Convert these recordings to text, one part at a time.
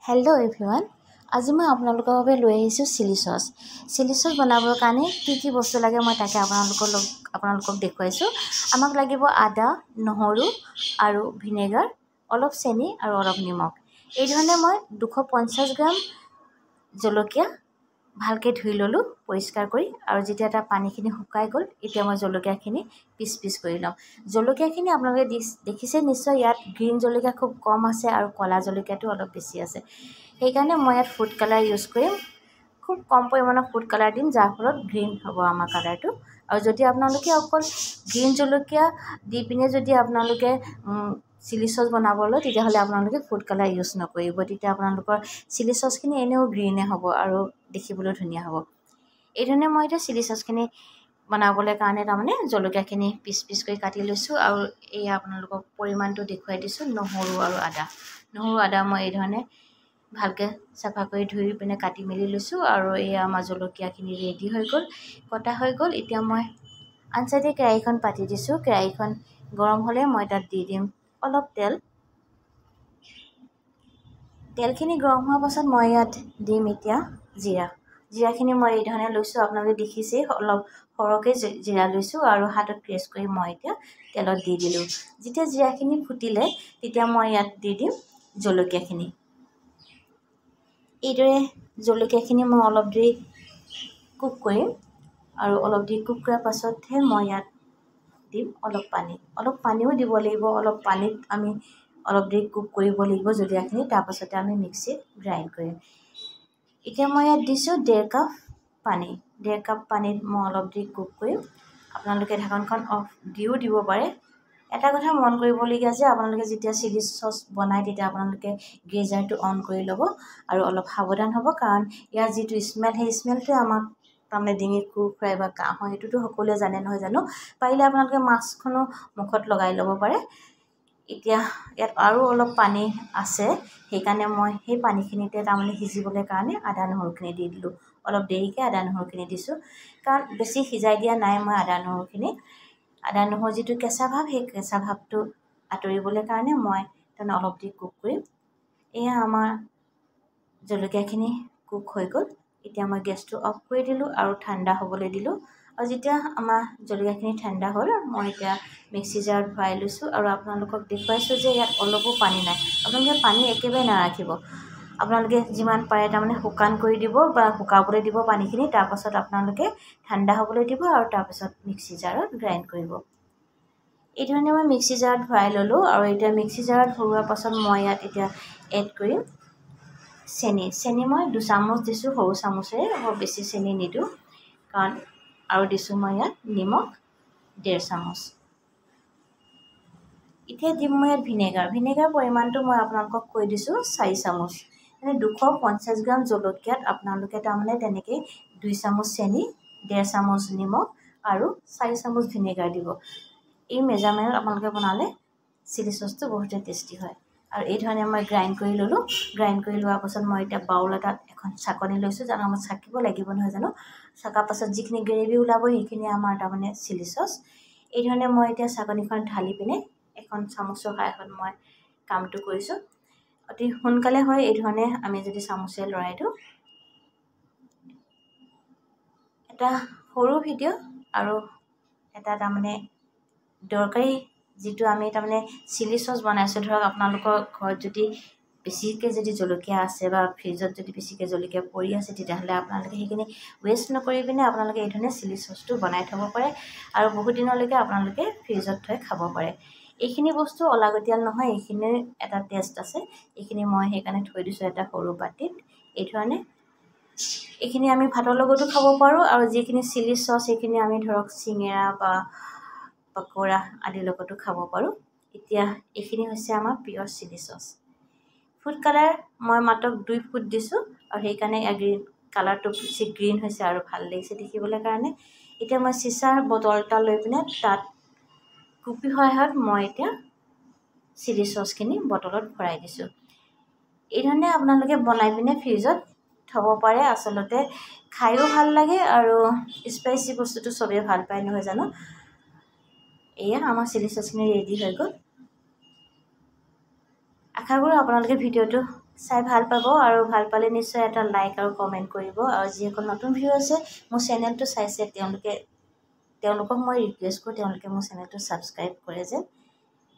Hello' everyone, আজি মই আপোনালোকৰ বাবে লৈ আহিছোঁ চিলি চচ। চিলি চচ বনাবৰ কাৰণে কি বস্তু লাগে মই তাকে আপোনালোকক দেখুৱাইছোঁ। আমাক লাগিব আদা, নহৰু আৰু ভিনেগাৰ, অলপ চেনি আৰু অলপ নিমখ। এই ধৰণে মই 250 গ্ৰাম জলকীয়া ভালকৈ ধুই ল'লোঁ পৰিষ্কাৰ কৰি, আৰু যেতিয়া তাৰ পানীখিনি শুকাই গ'ল এতিয়া মই জলকীয়াখিনি পিচ কৰি ল'ম। জলকীয়াখিনি আপোনালোকে দেখিছে নিশ্চয়, ইয়াত গ্ৰীণ জলকীয়া খুব কম আছে আৰু ক'লা জলকীয়াটো অলপ বেছি আছে। সেইকাৰণে মই ইয়াত ফুড কালাৰ ইউজ কৰিম, খুব কম পৰিমাণৰ ফুড কালাৰ দিম, যাৰ ফলত গ্ৰীণ হ'ব আমাৰ কালাৰটো। আৰু যদি আপোনালোকে অকল গ্ৰীণ জলকীয়া দি পিনে যদি আপোনালোকে চিলি চচ বনাবলৈ, তেতিয়াহ'লে আপোনালোকে ফুড কালাৰ ইউজ নকৰিব। তেতিয়া আপোনালোকৰ চিলি চচখিনি এনেও গ্ৰীণে হ'ব আৰু দেখিবলৈ ধুনীয়া হ'ব। এই ধৰণে মই এতিয়া চিলি চচখিনি বনাবলৈ কাৰণে তাৰমানে জলকীয়াখিনি পিচ কৰি কাটি লৈছোঁ, আৰু এয়া আপোনালোকক পৰিমাণটো দেখুৱাই দিছোঁ। নহৰু আৰু আদা মই এই ধৰণে ভালকৈ চাফা কৰি ধুই পিনে কাটি মেলি লৈছোঁ, আৰু এয়া আমাৰ জলকীয়াখিনি ৰেডি হৈ গ'ল, কটা হৈ গ'ল। এতিয়া মই আনচাইডে কেৰাহীখন পাতি দিছোঁ। কেৰাহীখন গৰম হ'লে মই তাত দি দিম অলপ তেল। তেলখিনি গৰম হোৱাৰ পাছত মই ইয়াত দিম এতিয়া জিৰাখিনি মই এই ধৰণে লৈছোঁ। আপোনালোকে দেখিছেই অলপ সৰহকৈ জিৰা লৈছোঁ, আৰু হাতত প্ৰেছ কৰি মই এতিয়া তেলত দি দিলোঁ। যেতিয়া জিৰাখিনি ফুটিলে তেতিয়া মই ইয়াত দি দিম জলকীয়াখিনি। এইদৰে জলকীয়াখিনি মই অলপ দেৰি কুক কৰিম, আৰু অলপ দেৰি কুক কৰাৰ পাছতহে মই ইয়াত দিম অলপ পানীও দিব লাগিব। অলপ পানীত আমি অলপ দেৰি কুক কৰিব লাগিব জলকীয়াখিনি, তাৰপাছতে আমি মিক্সিত গ্ৰাইণ্ড কৰিম। এতিয়া মই ইয়াত দিছোঁ 1.5 কাপ পানী। 1.5 কাপ পানীত মই অলপ দেৰি কুক কৰিম। আপোনালোকে ঢাকনখন অফ দিও দিব পাৰে। এটা কথা মন কৰিবলগীয়া যে আপোনালোকে যেতিয়া চিলি চচ বনায় তেতিয়া আপোনালোকে গেজাৰটো অন কৰি ল'ব, আৰু অলপ সাৱধান হ'ব, কাৰণ ইয়াৰ যিটো স্মেল, সেই স্মেলটোৱে আমাক তাৰমানে ডিঙিত খুৰখুৰাই বা কাহ হয়, সেইটোতো সকলোৱে জানে নহয় জানো। পাৰিলে আপোনালোকে মাস্কখনো মুখত লগাই ল'ব পাৰে। এতিয়া ইয়াত আৰু অলপ পানী আছে, সেইকাৰণে মই সেই পানীখিনিতে তাৰমানে সিজিবলৈ কাৰণে আদা নহৰুখিনি দি দিলোঁ। অলপ দেৰিকৈ আদা নহৰুখিনি দিছোঁ, কাৰণ বেছি সিজাই দিয়া নাই মই আদা নহৰু যিটো কেঁচা ভাৱ, সেই কেঁচা ভাৱটো আঁতৰিবলৈ কাৰণে মই তাৰমানে অলপ দেৰি কুক কৰিম। এয়া আমাৰ জলকীয়াখিনি কুক হৈ গ'ল। এতিয়া মই গেছটো অফ কৰি দিলোঁ আৰু ঠাণ্ডা হ'বলৈ দিলোঁ। আৰু যেতিয়া আমাৰ জলকীয়াখিনি ঠাণ্ডা হ'ল, মই এতিয়া মিক্সি জাৰত ভৰাই লৈছোঁ, আৰু আপোনালোকক দেখুৱাইছোঁ যে ইয়াত অলপো পানী নাই। আপোনালোকে পানী একেবাৰে নাৰাখিব। আপোনালোকে যিমান পাৰে তাৰমানে শুকান কৰি দিব বা শুকাবলৈ দিব পানীখিনি, তাৰপাছত আপোনালোকে ঠাণ্ডা হ'বলৈ দিব, আৰু তাৰপিছত মিক্সি জাৰত গ্ৰাইণ্ড কৰিব। এই ধৰণে মই মিক্সি জাৰত ভৰাই ল'লোঁ, আৰু এতিয়া মিক্সি জাৰত ভৰোৱাৰ পাছত মই ইয়াত এতিয়া এড কৰিম চেনি মই 2 চামুচ দিছোঁ, সৰু চামুচেৰে, মই বেছি চেনি নিদিওঁ কাৰণ। আৰু দিছোঁ মই ইয়াত নিমখ 1.5 চামুচ। এতিয়া দিম মই ইয়াত ভিনেগাৰ পৰিমাণটো মই আপোনালোকক কৈ দিছোঁ 4 চামুচ। মানে 250 গ্ৰাম জলকীয়াত আপোনালোকে তাৰমানে তেনেকৈ 2 চামুচ চেনি, 1.5 চামুচ নিমখ আৰু 4 চামুচ ভিনেগাৰ দিব। এই মেজাৰমেণ্টত আপোনালোকে বনালে চিলি চচটো বহুতেই টেষ্টি হয়। আৰু এই ধৰণে মই গ্ৰাইণ্ড কৰি ল'লোঁ। গ্ৰাইণ্ড কৰি লোৱাৰ পাছত মই এতিয়া বাউল এটাত এখন চাকনি লৈছোঁ, জানো আমাৰ চাকিব লাগিব নহয় জানো। চকাৰ পাছত যিখিনি গ্ৰেভি ওলাব সেইখিনি আমাৰ তাৰমানে চিলি চচ। এই ধৰণে মই এতিয়া চাকনিখন ঢালি পিনে এখন চামুচৰ সহায়ত মই কামটো কৰিছোঁ। অতি সোনকালে হয় এই ধৰণে আমি যদি চামুচে লৰাই দিওঁ। এটা সৰু ভিডিঅ' আৰু এটা তাৰমানে দৰকাৰী, যিটো আমি তাৰমানে চিলি চচ বনাইছোঁ। ধৰক আপোনালোকৰ ঘৰত যদি বেছিকৈ যদি জলকীয়া আছে বা ফ্ৰিজত যদি বেছিকৈ জলকীয়া পৰি আছে, তেতিয়াহ'লে আপোনালোকে সেইখিনি ৱেষ্ট নকৰি পিনে আপোনালোকে এই ধৰণে চিলি চচটো বনাই থ'ব পাৰে, আৰু বহুত দিনলৈকে আপোনালোকে ফ্ৰিজত থৈ খাব পাৰে। এইখিনি বস্তু অলাগতিয়াল নহয়, এইখিনিৰ এটা টেষ্ট আছে। এইখিনি মই সেইকাৰণে থৈ দিছোঁ এটা সৰু বাটিত। এই ধৰণে এইখিনি আমি ভাতৰ লগতো খাব পাৰোঁ, আৰু যিখিনি চিলি চচ সেইখিনি আমি ধৰক চিঙৰা বা পকোৰা আদিৰ লগতো খাব পাৰোঁ। এতিয়া এইখিনি হৈছে আমাৰ পিয়ৰ চিলি চচ। ফুড কালাৰ মই মাত্ৰ 2 ফুট দিছোঁ, আৰু সেইকাৰণে গ্ৰীণ কালাৰটো বেছি গ্ৰীণ হৈছে আৰু ভাল লাগিছে দেখিবলৈ কাৰণে। এতিয়া মই চিচাৰ বটল এটা লৈ পিনে তাত কুপিৰ সহায়ত মই এতিয়া চিলি চচখিনি বটলত ভৰাই দিছোঁ। এই ধৰণে আপোনালোকে বনাই পিনে ফ্ৰিজত থ'ব পাৰে। আচলতে খায়ো ভাল লাগে, আৰু স্পাইচি বস্তুটো চবেই ভাল পায় নহয় জানো। এয়া আমাৰ চিলি চচখিনি ৰেডি হৈ গ'ল। আশা কৰোঁ আপোনালোকে ভিডিঅ'টো চাই ভাল পাব আৰু ভাল পালে নিশ্চয় এটা লাইক আৰু কমেণ্ট কৰিব আৰু যিসকল নতুন ভিউ আছে মোৰ চেনেলটো চাইছে তেওঁলোকক মই ৰিকুৱেষ্ট কৰোঁ তেওঁলোকে মোৰ চেনেলটো ছাবস্ক্ৰাইব কৰে যেন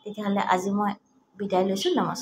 তেতিয়াহ'লে আজি মই বিদায় লৈছোঁ নমস্কাৰ